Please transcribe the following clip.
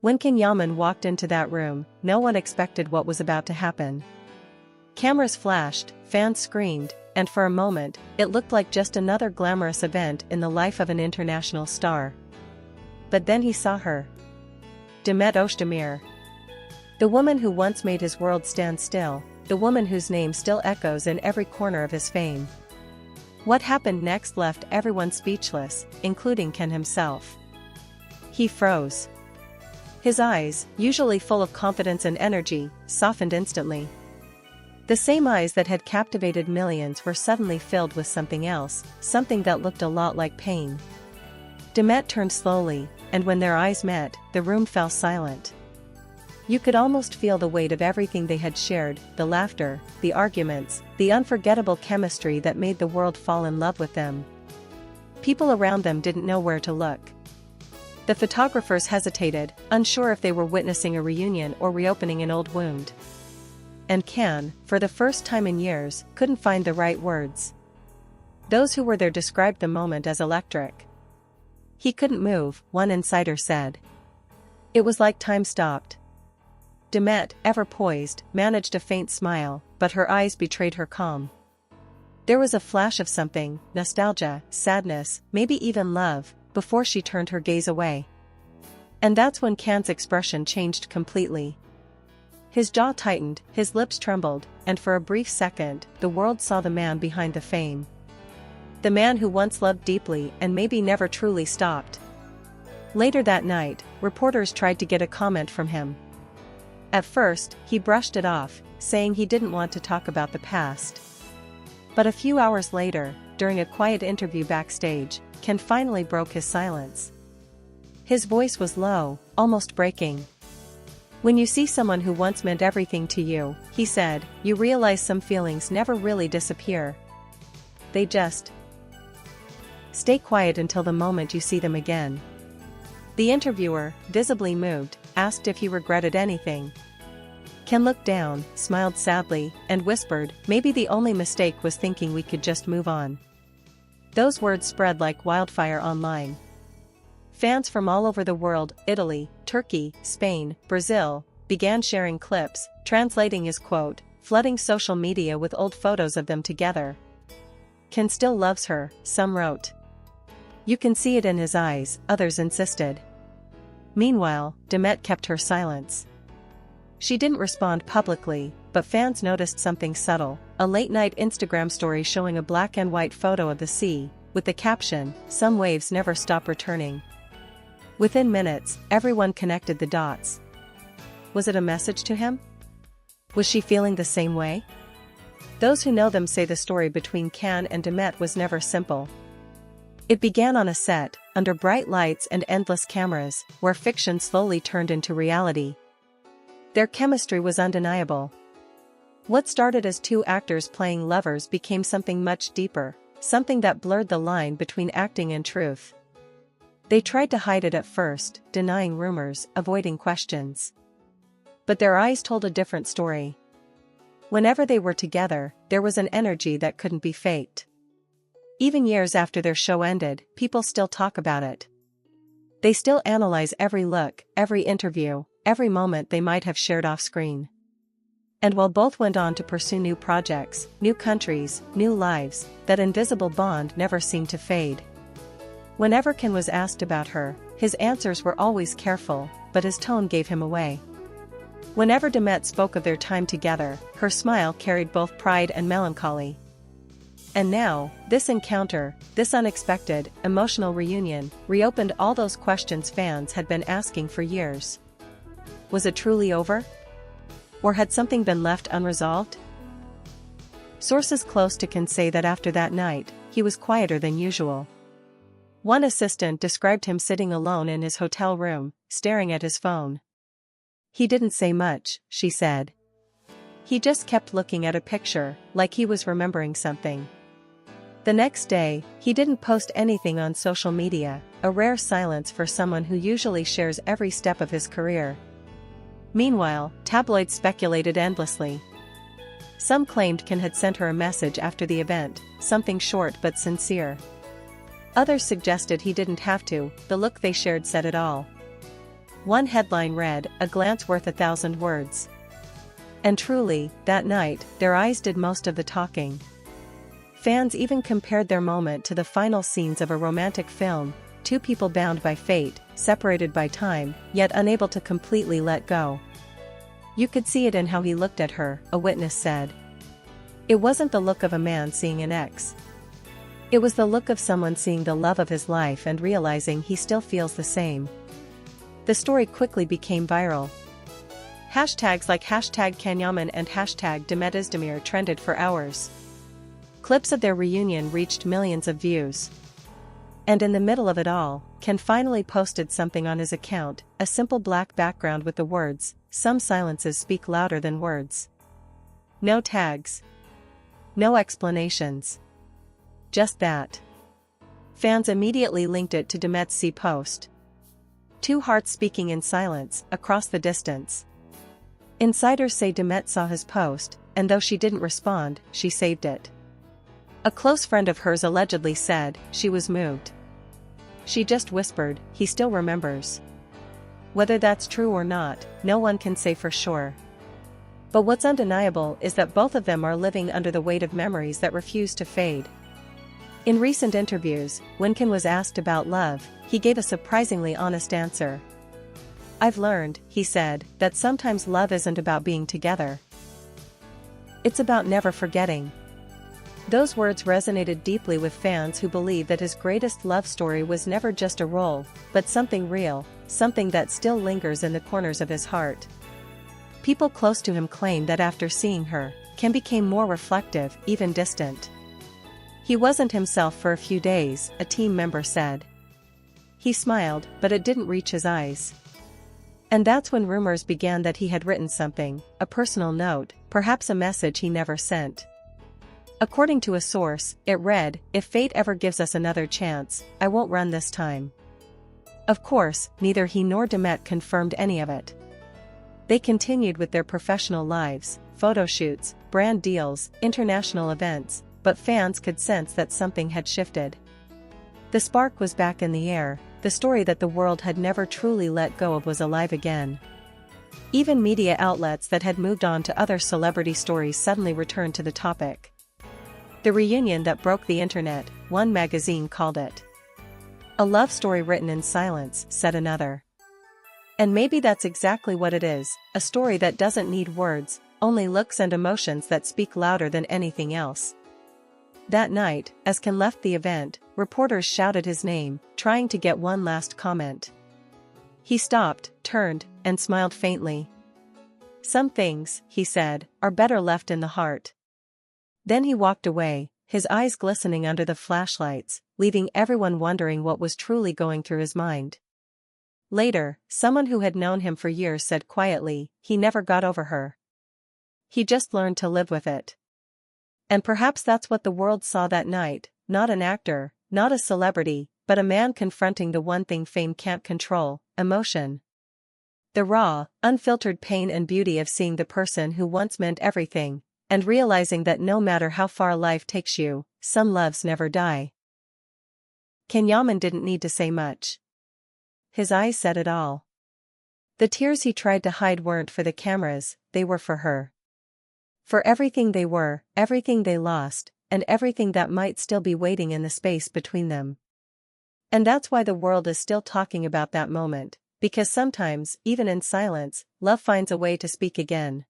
When King Yaman walked into that room, no one expected what was about to happen. Cameras flashed, fans screamed, and for a moment, it looked like just another glamorous event in the life of an international star. But then he saw her. Demet Özdemir. The woman who once made his world stand still, the woman whose name still echoes in every corner of his fame. What happened next left everyone speechless, including Ken himself. He froze. His eyes, usually full of confidence and energy, softened instantly. The same eyes that had captivated millions were suddenly filled with something else, something that looked a lot like pain. Demet turned slowly, and when their eyes met, the room fell silent. You could almost feel the weight of everything they had shared, the laughter, the arguments, the unforgettable chemistry that made the world fall in love with them. People around them didn't know where to look. The photographers hesitated, unsure if they were witnessing a reunion or reopening an old wound. And Ken, for the first time in years, couldn't find the right words. Those who were there described the moment as electric. He couldn't move, one insider said. It was like time stopped. Demet, ever poised, managed a faint smile, but her eyes betrayed her calm. There was a flash of something, nostalgia, sadness, maybe even love, before she turned her gaze away. And that's when Ken's expression changed completely. His jaw tightened, his lips trembled, and for a brief second, the world saw the man behind the fame. The man who once loved deeply and maybe never truly stopped. Later that night, reporters tried to get a comment from him. At first, he brushed it off, saying he didn't want to talk about the past. But a few hours later, during a quiet interview backstage, Ken finally broke his silence. His voice was low, almost breaking. When you see someone who once meant everything to you, he said, you realize some feelings never really disappear. They just stay quiet until the moment you see them again. The interviewer, visibly moved, asked if he regretted anything. Ken looked down, smiled sadly, and whispered, maybe the only mistake was thinking we could just move on. Those words spread like wildfire online. Fans from all over the world, Italy, Turkey, Spain, Brazil, began sharing clips, translating his quote, flooding social media with old photos of them together. Ken still loves her, some wrote. You can see it in his eyes, others insisted. Meanwhile, Demet kept her silence. She didn't respond publicly, but fans noticed something subtle, a late-night Instagram story showing a black and white photo of the sea, with the caption, "Some waves never stop returning." Within minutes, everyone connected the dots. Was it a message to him? Was she feeling the same way? Those who know them say the story between Ken and Demet was never simple. It began on a set, under bright lights and endless cameras, where fiction slowly turned into reality. Their chemistry was undeniable. What started as two actors playing lovers became something much deeper, something that blurred the line between acting and truth. They tried to hide it at first, denying rumors, avoiding questions. But their eyes told a different story. Whenever they were together, there was an energy that couldn't be faked. Even years after their show ended, people still talk about it. They still analyze every look, every interview, every moment they might have shared off-screen. And while both went on to pursue new projects, new countries, new lives, that invisible bond never seemed to fade. Whenever Ken was asked about her, his answers were always careful, but his tone gave him away. Whenever Demet spoke of their time together, her smile carried both pride and melancholy. And now, this encounter, this unexpected, emotional reunion, reopened all those questions fans had been asking for years. Was it truly over? Or had something been left unresolved? Sources close to Ken say that after that night, he was quieter than usual. One assistant described him sitting alone in his hotel room, staring at his phone. He didn't say much, she said. He just kept looking at a picture, like he was remembering something. The next day, he didn't post anything on social media, a rare silence for someone who usually shares every step of his career. Meanwhile, tabloids speculated endlessly. Some claimed Ken had sent her a message after the event, something short but sincere. Others suggested he didn't have to, the look they shared said it all. One headline read, "A glance worth 1,000 words." And truly, that night, their eyes did most of the talking. Fans even compared their moment to the final scenes of a romantic film, two people bound by fate, separated by time, yet unable to completely let go. "You could see it in how he looked at her," a witness said. "It wasn't the look of a man seeing an ex. It was the look of someone seeing the love of his life and realizing he still feels the same." The story quickly became viral. Hashtags like #Yaman and #Demet Özdemir trended for hours. Clips of their reunion reached millions of views. And in the middle of it all, Ken finally posted something on his account, a simple black background with the words, "Some silences speak louder than words." No tags. No explanations. Just that. Fans immediately linked it to Demet's post. Two hearts speaking in silence, across the distance. Insiders say Demet saw his post, and though she didn't respond, she saved it. A close friend of hers allegedly said, she was moved. She just whispered, "He still remembers." Whether that's true or not, no one can say for sure. But what's undeniable is that both of them are living under the weight of memories that refuse to fade. In recent interviews, when Ken was asked about love, he gave a surprisingly honest answer. "I've learned," he said, "that sometimes love isn't about being together. It's about never forgetting." Those words resonated deeply with fans who believe that his greatest love story was never just a role, but something real, something that still lingers in the corners of his heart. People close to him claim that after seeing her, Ken became more reflective, even distant. He wasn't himself for a few days, a team member said. He smiled, but it didn't reach his eyes. And that's when rumors began that he had written something, a personal note, perhaps a message he never sent. According to a source, it read, "If fate ever gives us another chance, I won't run this time." Of course, neither he nor Demet confirmed any of it. They continued with their professional lives, photo shoots, brand deals, international events, but fans could sense that something had shifted. The spark was back in the air, the story that the world had never truly let go of was alive again. Even media outlets that had moved on to other celebrity stories suddenly returned to the topic. The reunion that broke the internet, one magazine called it. "A love story written in silence," said another. And maybe that's exactly what it is, a story that doesn't need words, only looks and emotions that speak louder than anything else. That night, as Ken left the event, reporters shouted his name, trying to get one last comment. He stopped, turned, and smiled faintly. "Some things," he said, "are better left in the heart." Then he walked away, his eyes glistening under the flashlights, leaving everyone wondering what was truly going through his mind. Later, someone who had known him for years said quietly, "He never got over her. He just learned to live with it." And perhaps that's what the world saw that night, not an actor, not a celebrity, but a man confronting the one thing fame can't control, emotion. The raw, unfiltered pain and beauty of seeing the person who once meant everything, and realizing that no matter how far life takes you, some loves never die. Ken Yaman didn't need to say much. His eyes said it all. The tears he tried to hide weren't for the cameras, they were for her. For everything they were, everything they lost, and everything that might still be waiting in the space between them. And that's why the world is still talking about that moment, because sometimes, even in silence, love finds a way to speak again.